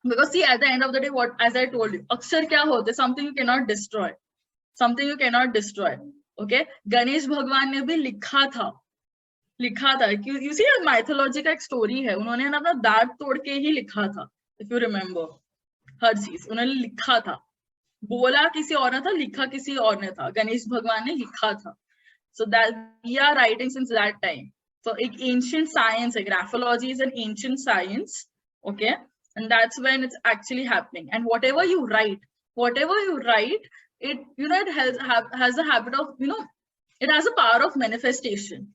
Because see, at the end of the day, what, as I told you, akshar kya hote, something you cannot destroy. Okay, Ganesh भगवान ने भी लिखा था. You see, mythology का एक story है, उन्होंने ना अपना दांत तोड़ के ही लिखा था. इफ यू रिमेम्बर, हर चीज उन्होंने लिखा था. बोला किसी और ने था, लिखा किसी और ने था. गणेश भगवान ने लिखा था. So that we are writing since that time. So एक ancient science है, graphology is an ancient science. Okay, and that's when it's actually happening. And whatever you write, it, you know, it has a habit of, you know, it has a power of manifestation.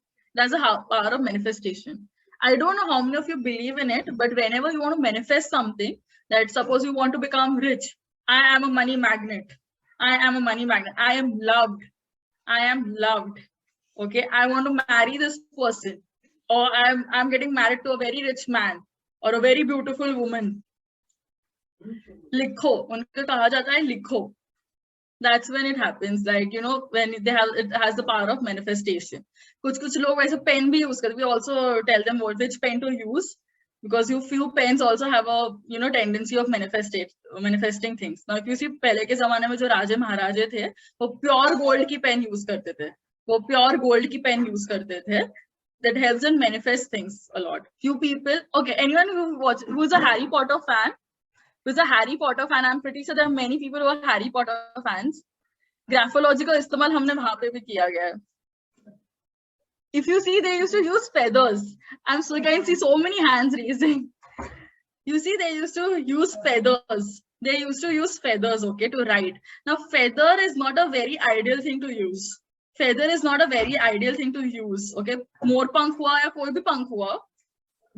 I don't know how many of you believe in it, but whenever you want to manifest something, that suppose you want to become rich, I am a money magnet, I am loved. Okay, I want to marry this person, or I'm getting married to a very rich man or a very beautiful woman. लिखो, उनको कहा जाता है लिखो. That's when it happens, like, you know, when it has the power of manifestation. कुछ लोग वैसे pen भी यूज करते. We also tell them which pen to use, because few pens also have a, you know, tendency of manifesting things. Now if you see, पहले के जमाने में जो राजे महाराजे थे, वो प्योर गोल्ड की पेन यूज करते थे. That helps them manifest things a lot. Few people, okay, anyone who's a Harry Potter fan, I'm pretty sure there are many people who are Harry Potter fans. Graphology का इस्तेमाल हमने वहां पे भी किया गया है. If you see, they used to use feathers. I can see so many hands raising. You see, they used to use feathers. Okay, to write. Now, feather is not a very ideal thing to use. Okay, मोर पंख हुआ या कोई भी पंख हुआ,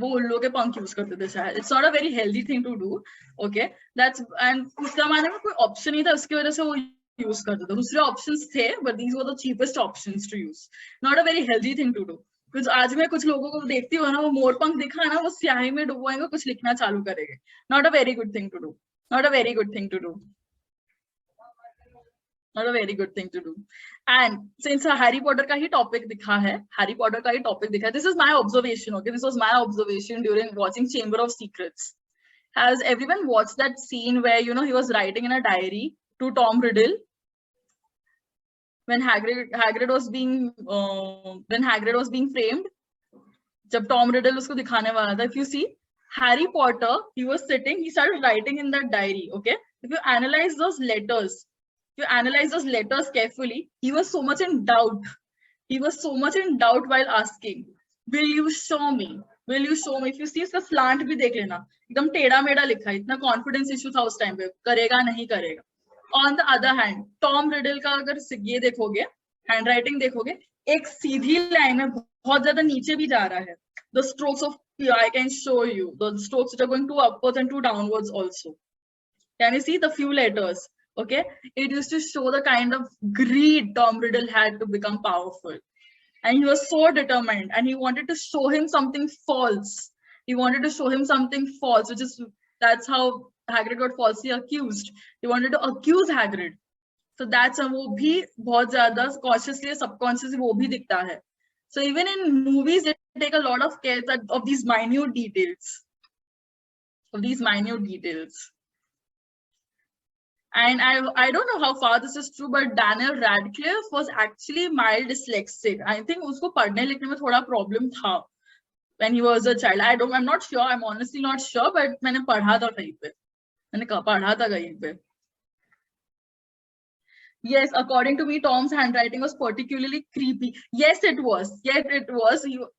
वो उल्लू के पंख यूज करते थे शायद. It's not a very healthy thing to do. Okay, that's, and उस जमाने में कोई ऑप्शन नहीं था, उसकी वजह से वो यूज करते थे. दूसरे ऑप्शंस थे, but these were the cheapest options to use. Not a very healthy thing to do. कुछ आज मैं कुछ लोगों को देखती हूँ ना, वो मोर पंख दिखा ना, वो स्याही में डुबोएंगे, कुछ लिखना चालू करेंगे. Not a very good thing to do. Not a very good thing to do. And since Harry Potter का ही टॉपिक दिखा है, this is my observation. Okay, this was my observation during watching Chamber of Secrets. Has everyone watched that scene where, you know, he was writing in a diary to Tom Riddle? when Hagrid was being framed, जब Tom Riddle उसको दिखाने वाला था, if you see Harry Potter, he was sitting, he started writing in that diary. Okay, if you analyze those letters, carefully, he was so much in doubt. He was so much in doubt while asking, "Will you show me? Will you show me?" If you see उसका slant भी देख लेना, एकदम टेढ़ा मेढ़ा लिखा है, इतना confidence issue था उस time पे, करेगा नहीं करेगा. On the other hand, Tom Riddle का अगर ये देखोगे, handwriting देखोगे, एक सीधी लाइन में बहुत ज्यादा नीचे भी जा रहा है. The strokes of I can show you the strokes which are going two upwards and two downwards also. Can you see the few letters? Okay, it used to show the kind of greed Tom Riddle had to become powerful, and he was so determined, and he wanted to show him something false. Which is that's how Hagrid got falsely accused. He wanted to accuse Hagrid. So that's वो भी बहुत ज़्यादा consciously subconsciously वो भी दिखता है. So even in movies, they take a lot of care of these minute details. And I don't know how far this is true, but Daniel Radcliffe was actually mild dyslexic. I think उसको पढ़ने लिखने में थोड़ा problem था when he was a child. I'm not sure. I'm honestly not sure, but मैंने पढ़ा था कहीं पे. Yes, according to me, Tom's handwriting was particularly creepy. Yes, it was.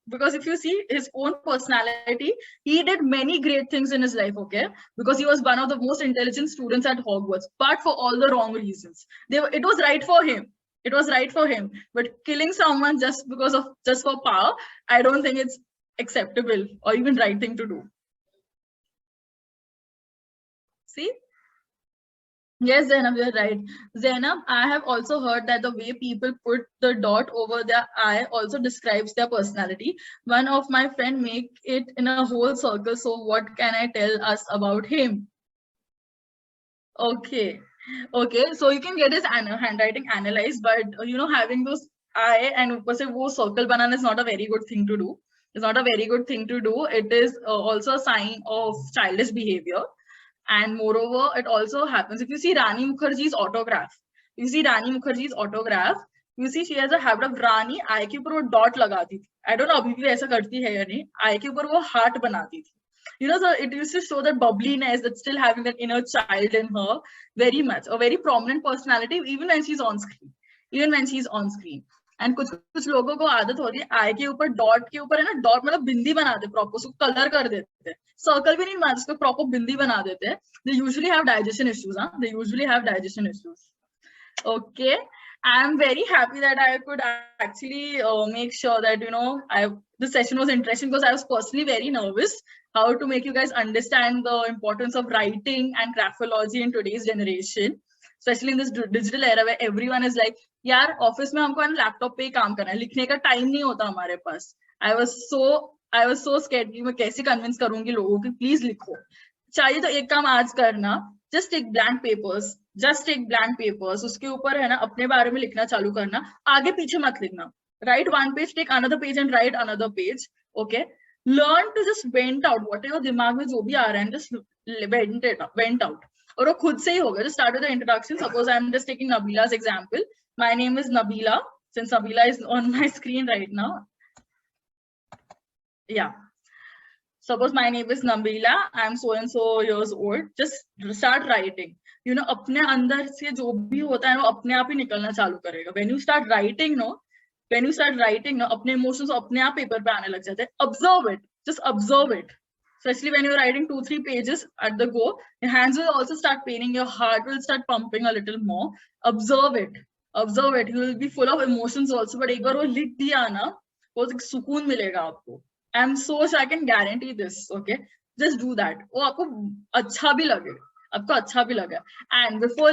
Because if you see his own personality, he did many great things in his life, okay? Because he was one of the most intelligent students at Hogwarts, but for all the wrong reasons. It was right for him. But killing someone just for power, I don't think it's acceptable or even right thing to do. See? Yes, Zainab, you're right. Zainab, I have also heard that the way people put the dot over their I also describes their personality. One of my friend make it in a whole circle. So what can I tell us about him? Okay. So you can get his handwriting analyzed, but having those I and wo circle banana is not a very good thing to do. It is also a sign of childish behavior. And moreover, it also happens if you see Rani Mukherjee's autograph. You see she has a habit of Rani I के ऊपर वो dot लगाती थी. I don't know अभी भी ऐसा करती है या नहीं. I के ऊपर वो heart बनाती थी. So it used to show that bubbliness, that still having that inner child in her very much. A very prominent personality even when she's on screen. And कुछ लोगों को आदत होती है आई के ऊपर डॉट के ऊपर है ना, डॉट मतलब बिंदी बनाते प्रॉपर, उसको कलर कर देते हैं, सर्कल भी नहीं बनाते, उसको प्रॉपर बिंदी बना देते हैं. They usually have digestion issues. Okay, I'm very happy that I could actually make sure that the session was interesting, because I was personally very nervous how to make you guys understand the importance of writing and graphology in today's generation, especially in this digital era where everyone is like, यार office में हमको laptop पे ही काम करना है, लिखने का time नहीं होता हमारे पास. I was so scared कि मैं कैसे कन्विंस करूंगी लोगों को प्लीज लिखो. चाहिए तो एक काम आज करना, just take blank papers, उसके ऊपर है ना अपने बारे में लिखना चालू करना, आगे पीछे मत लिखना. Write one page, take another page and write another page. Okay, learn to just vent out whatever दिमाग में जो भी आ रहा है, just vent out. और वो खुद से ही होगा. Just start with the introduction. Suppose I'm just taking Nabila's example. My name is Nabila, since Nabila is on my screen right now. Yeah. Suppose my name is Nabila. I'm so and so years old. Just start writing. अपने अंदर से जो भी होता है वो अपने आप ही निकलना चालू करेगा. When you start writing, अपने emotions अपने आप पेपर पे आने लग जाते हैं. Observe it. Just observe it. Especially when you're writing 2-3 pages at the go, your hands will also start paining, your heart will start pumping a little more. Observe it. You will be full of emotions also, but एक बार वो लिख दिया ना, वो एक सुकून मिलेगा आपको. I'm so sure, I can guarantee this. Okay, just do that. वो आपको अच्छा भी लगेगा. And before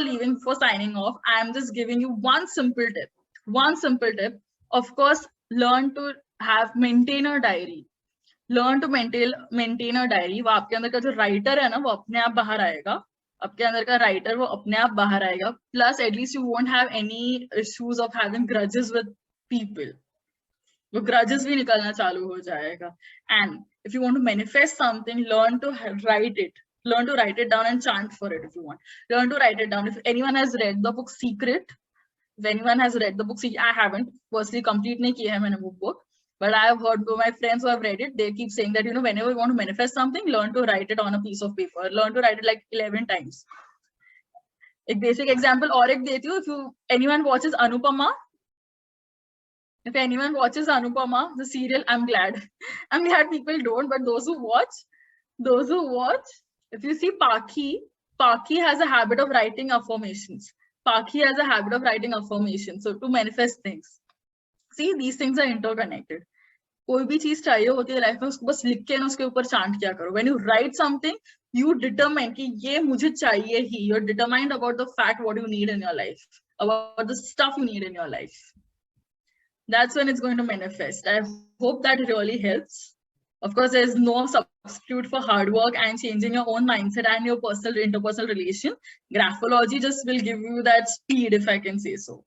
signing off, I'm just giving you one simple tip. Of course, learn to maintain a diary. Learn to maintain a diary. वो आपके अंदर का जो writer है ना, वो अपने आप बाहर आएगा. आपके अंदर का writer वो अपने आप बाहर आएगा. Plus, at least you won't have any issues of having grudges with people. वो grudges भी निकलना चालू हो जाएगा. And if you want to manifest something, learn to write it. Learn to write it down and chant for it if you want. Learn to write it down. If anyone has read the book Secret, if anyone has read the book, see, I haven't personally complete nahi kiya hai maine wo book, but I have heard from my friends who have read it, they keep saying that, you know, whenever you want to manifest something, learn to write it on a piece of paper, learn to write it like 11 times. A basic example और एक देती हूँ, if anyone watches Anupama, the serial, I'm glad people don't, but those who watch, if you see Paki has a habit of writing affirmations. So to manifest things. See, these things are interconnected. कोई भी चीज चाहिए होती है life में, उसको बस लिख के ना उसके ऊपर चांट किया करो. When you write something, you determine कि ये मुझे चाहिए ही. You're determined about the fact what you need in your life, about the stuff you need in your life. That's when it's going to manifest. I hope that really helps. Of course, there's no substitute for hard work and changing your own mindset and your personal interpersonal relation. Graphology just will give you that speed, if I can say so.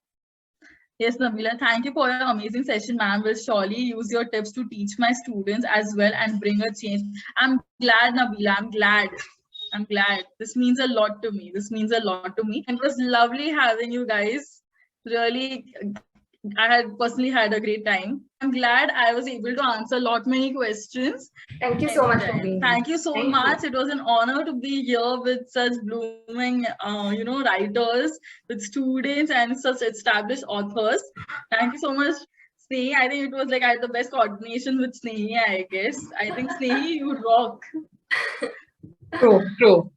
Yes, Nabila, thank you for your amazing session, ma'am. Will surely use your tips to teach my students as well and bring a change. I'm glad, Nabila. I'm glad. This means a lot to me. And it was lovely having you guys. Really, I had personally had a great time. I'm glad I was able to answer many questions. Thank you so much for being here. Thank you so much. It was an honor to be here with such blooming, writers, with students and such established authors. Thank you so much, Snehi. I think it was like I had the best coordination with Snehi, I guess. I think Snehi, you rock. True.